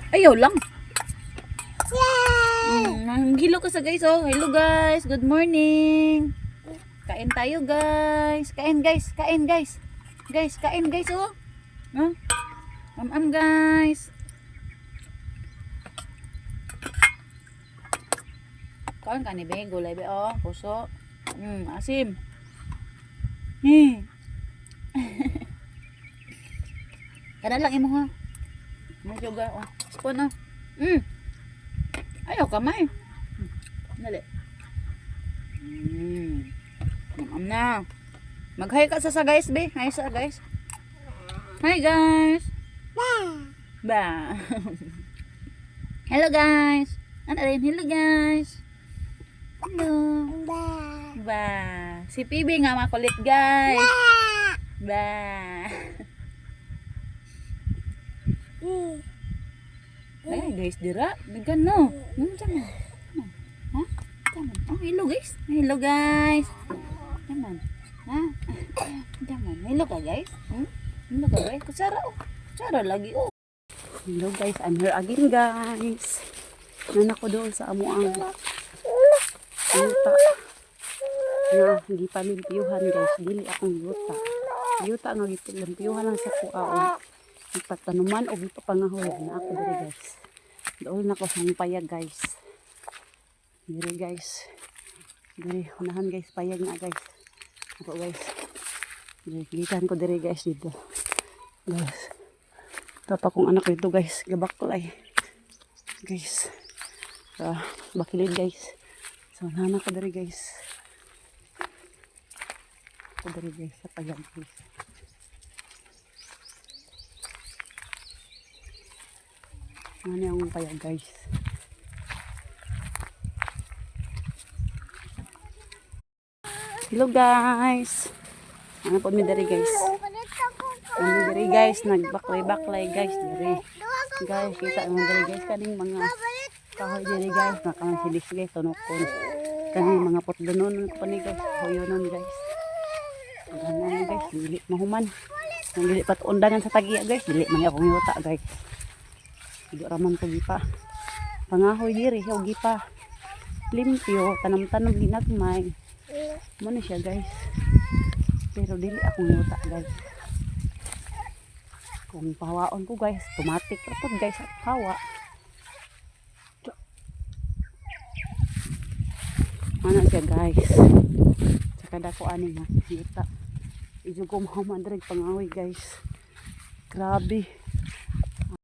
Ayaw lang. Hilo ka sa guys oh. Hello guys, good morning. Kain tayo guys. Kain guys, kain guys. Guys, kain guys oh. No? Guys. Kain ka ni be, gulay be oh, puso. Asim. Kana lang imo ha. Mo juga oh. Spoon oh. Ayaw kamay. Dali. Na. Mag-hi ka sa guys be. Hi sa guys. Hi guys. Ba. Hello guys. Ano rin? Hello guys. Hello. Ba. Si PB nga makulit guys. Ba. Ay guys dira. Dagan no. Tama. Ha? Tama. Oh, hello guys. Hello guys. Tama. Ha? Tama. Hello ka guys. Hello ka guys. Kutsara oh. Kutsara lagi oh. Hello guys. I'm here again guys. Nan ako doon sa amuang yuta na hindi pa limpiyuhan guys. Dili akong yuta. Yuta nga limpiyuhan lang sa kuaon. Ipatanuman o ipapangahoy na ako diri guys. Doon na ko sa payag guys. Diri guys. Diri unahan guys payag na guys. Ako guys. Diri gikan ko diri guys dito. Guys. Tapa kong anak dito guys, gabaklay. Guys. Bakilid guys. So unahan ko diri guys. Ako diri guys sa payag guys. Ano yung payag guys. Hello guys. Ano po mi dari guys. Ano dari guys. Nagbaklay-baklay guys. Dari. Guys kita mo dari guys. Kaning mga kahoy dari guys. Nakamang silis guys. Tunokon. Kaning mga potdonon pa ni guys. Hoyonon guys. Ganyan guys. Dili mahuman. Dili pat undangan sa tagiya guys. Dili man akong yuta guys. Di raman ko gipa pangahoy diri siya gipa limpyo tanam-tanam ginagmay mo na siya guys pero dili akong yuta guys kung pahawaon ko guys automatic rapod guys at hawa ano siya guys saka dako ani nga yuta ijugo mo mandrag pangahoy guys grabe